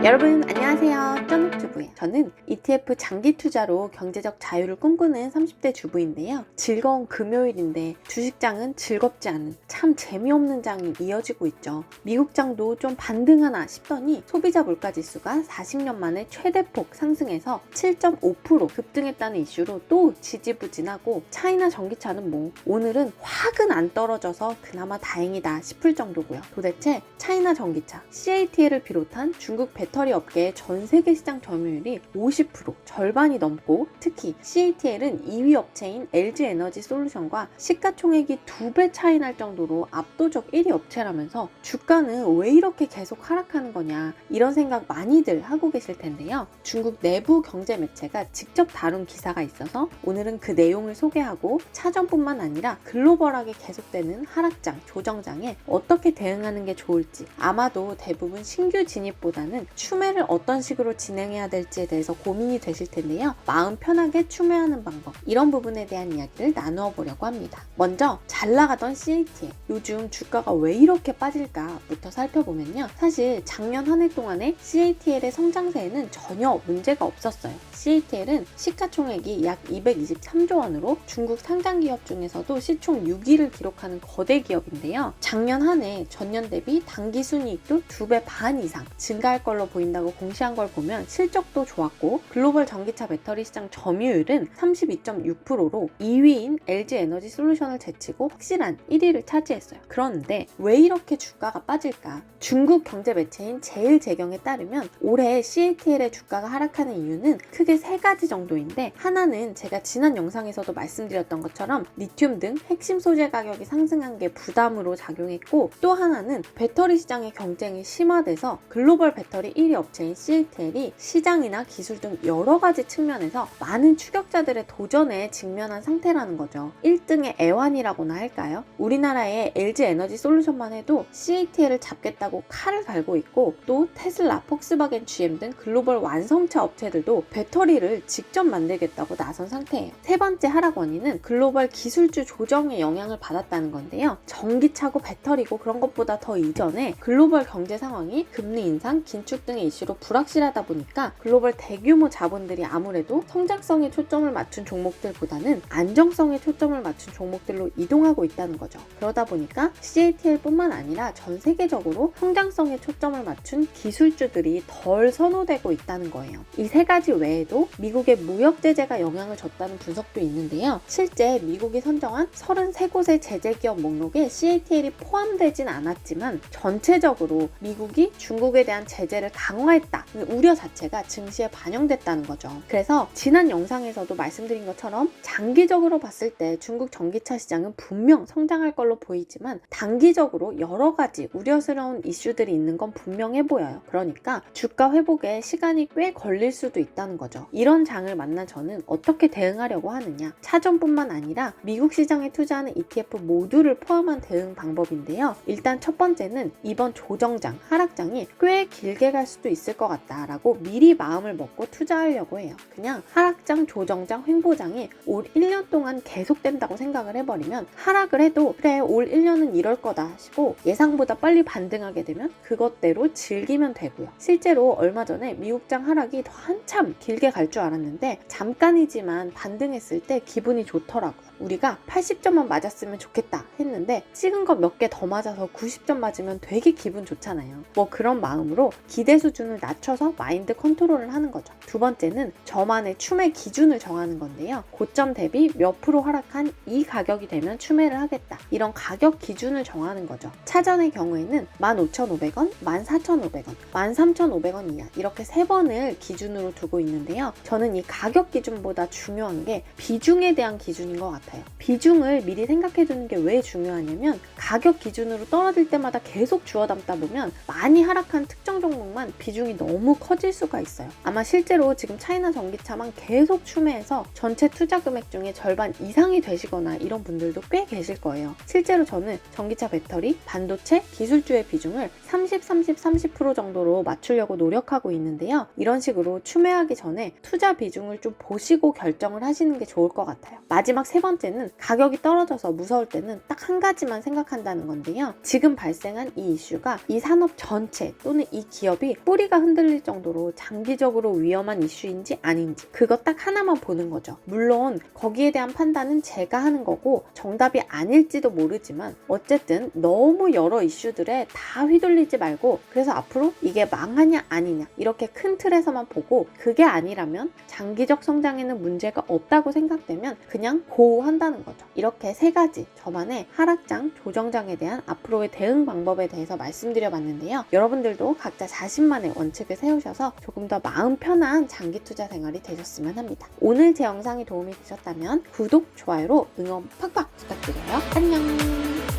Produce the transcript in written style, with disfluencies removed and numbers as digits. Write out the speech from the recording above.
여러분 안녕하세요. 쩌룩주부예요. 저는 ETF 장기 투자로 경제적 자유를 꿈꾸는 30대 주부인데요. 즐거운 금요일인데 주식장은 즐겁지 않은 참 재미없는 장이 이어지고 있죠. 미국장도 좀 반등하나 싶더니 소비자 물가지수가 40년 만에 최대폭 상승해서 7.5% 급등했다는 이슈로 또 지지부진하고 차이나 전기차는 뭐 오늘은 확은 안 떨어져서 그나마 다행이다 싶을 정도고요. 도대체 차이나 전기차, CATL을 비롯한 중국 배터리 업계의 전 세계 시장 점유율이 50%, 절반이 넘고 특히 CATL은 2위 업체인 LG에너지솔루션과 시가총액이 2배 차이 날 정도로 압도적 1위 업체라면서 주가는 왜 이렇게 계속 하락하는 거냐 이런 생각 많이들 하고 계실 텐데요. 중국 내부 경제 매체가 직접 다룬 기사가 있어서 오늘은 그 내용을 소개하고 차전뿐만 아니라 글로벌하게 계속되는 하락장, 조정장에 어떻게 대응하는 게 좋을지 아마도 대부분 신규 진입보다는 추매를 어떤 식으로 진행해야 될지에 대해서 고민이 되실 텐데요. 마음 편하게 추매하는 방법 이런 부분에 대한 이야기를 나누어 보려고 합니다. 먼저 잘 나가던 CATL 요즘 주가가 왜 이렇게 빠질까부터 살펴보면요. 사실 작년 한 해 동안에 CATL의 성장세에는 전혀 문제가 없었어요. CATL은 시가총액이 약 223조 원으로 중국 상장 기업 중에서도 시총 6위를 기록하는 거대 기업인데요. 작년 한 해 전년 대비 당기 순이익도 2배 반 이상 증가할 걸로 보인다고 공시한 걸 보면 실적도 좋았고 글로벌 전기차 배터리 시장 점유율은 32.6%로 2위인 LG에너지솔루션을 제치고 확실한 1위를 차지했어요. 그런데 왜 이렇게 주가가 빠질까? 중국 경제 매체인 제일제경에 따르면 올해 CATL의 주가가 하락하는 이유는 크게 세 가지 정도인데 하나는 제가 지난 영상에서도 말씀드렸던 것처럼 리튬 등 핵심 소재 가격이 상승한 게 부담으로 작용했고 또 하나는 배터리 시장의 경쟁이 심화돼서 글로벌 배터리 1위 업체인 CATL이 시장이나 기술 등 여러 가지 측면에서 많은 추격자들의 도전에 직면한 상태라는 거죠. 1등의 애환이라고나 할까요? 우리나라의 LG에너지솔루션만 해도 CATL을 잡겠다고 칼을 갈고 있고 또 테슬라, 폭스바겐, GM 등 글로벌 완성차 업체들도 배터리를 직접 만들겠다고 나선 상태예요. 세 번째 하락 원인은 글로벌 기술주 조정의 영향을 받았다는 건데요. 전기차고 배터리고 그런 것보다 더 이전에 글로벌 경제 상황이 금리 인상, 긴축 등의 이슈로 불확실하다 보니까 글로벌 대규모 자본들이 아무래도 성장성에 초점을 맞춘 종목들보다는 안정성에 초점을 맞춘 종목들로 이동하고 있다는 거죠. 그러다 보니까 CATL뿐만 아니라 전 세계적으로 성장성에 초점을 맞춘 기술주들이 덜 선호되고 있다는 거예요. 이 세 가지 외에도 미국의 무역 제재가 영향을 줬다는 분석도 있는데요. 실제 미국이 선정한 33곳의 제재 기업 목록에 CATL이 포함되진 않았지만 전체적으로 미국이 중국에 대한 제재를 강화했다는 우려 자체가 증시에 반영됐다는 거죠. 그래서 지난 영상에서도 말씀드린 것처럼 장기적으로 봤을 때 중국 전기차 시장은 분명 성장할 걸로 보이지만 단기적으로 여러 가지 우려스러운 이슈들이 있는 건 분명해 보여요. 그러니까 주가 회복에 시간이 꽤 걸릴 수도 있다는 거죠. 이런 장을 만난 저는 어떻게 대응하려고 하느냐? 차전뿐만 아니라 미국 시장에 투자하는 ETF 모두를 포함한 대응 방법인데요. 일단 첫 번째는 이번 조정장, 하락장이 꽤 길게 갈 수도 있을 것 같다라고 미리 마음을 먹고 투자하려고 해요. 그냥 하락장, 조정장, 횡보장이 올 1년 동안 계속된다고 생각을 해버리면 하락을 해도 그래 올 1년은 이럴 거다 하시고 예상보다 빨리 반등하게 되면 그것대로 즐기면 되고요. 실제로 얼마 전에 미국장 하락이 더 한참 길게 갈 줄 알았는데 잠깐이지만 반등했을 때 기분이 좋더라고요. 우리가 80점만 맞았으면 좋겠다 했는데 찍은 거 몇 개 더 맞아서 90점 맞으면 되게 기분 좋잖아요. 뭐 그런 마음으로 기대 수준을 낮춰서 마인드 컨트롤을 하는 거죠. 두 번째는 저만의 추매 기준을 정하는 건데요. 고점 대비 몇 프로 하락한 이 가격이 되면 추매를 하겠다. 이런 가격 기준을 정하는 거죠. 차전의 경우에는 15,500원, 14,500원, 13,500원 이하 이렇게 세 번을 기준으로 두고 있는데요. 저는 이 가격 기준보다 중요한 게 비중에 대한 기준인 것 같아요. 비중을 미리 생각해 두는 게 왜 중요하냐면 가격 기준으로 떨어질 때마다 계속 주워 담다 보면 많이 하락한 특정 종목만 비중이 너무 커질 수가 있어요. 아마 실제로 지금 차이나 전기차만 계속 추매해서 전체 투자 금액 중에 절반 이상이 되시거나 이런 분들도 꽤 계실 거예요. 실제로 저는 전기차 배터리, 반도체, 기술주의 비중을 30, 30, 30% 정도로 맞추려고 노력하고 있는데요. 이런 식으로 추매하기 전에 투자 비중을 좀 보시고 결정을 하시는 게 좋을 것 같아요. 마지막 세 번째는 가격이 떨어져서 무서울 때는 딱 한 가지만 생각한다는 건데요. 지금 발생한 이 이슈가 이 산업 전체 또는 이 기업이 주식이 뿌리가 흔들릴 정도로 장기적으로 위험한 이슈인지 아닌지 그거 딱 하나만 보는 거죠. 물론 거기에 대한 판단은 제가 하는 거고 정답이 아닐지도 모르지만 어쨌든 너무 여러 이슈들에 다 휘둘리지 말고 그래서 앞으로 이게 망하냐 아니냐 이렇게 큰 틀에서만 보고 그게 아니라면 장기적 성장에는 문제가 없다고 생각되면 그냥 고한다는 거죠. 이렇게 세 가지 저만의 하락장, 조정장에 대한 앞으로의 대응 방법에 대해서 말씀드려봤는데요. 여러분들도 각자 자신만의 원칙을 세우셔서 조금 더 마음 편한 장기 투자 생활이 되셨으면 합니다. 오늘 제 영상이 도움이 되셨다면 구독, 좋아요로 응원 팍팍 부탁드려요. 안녕!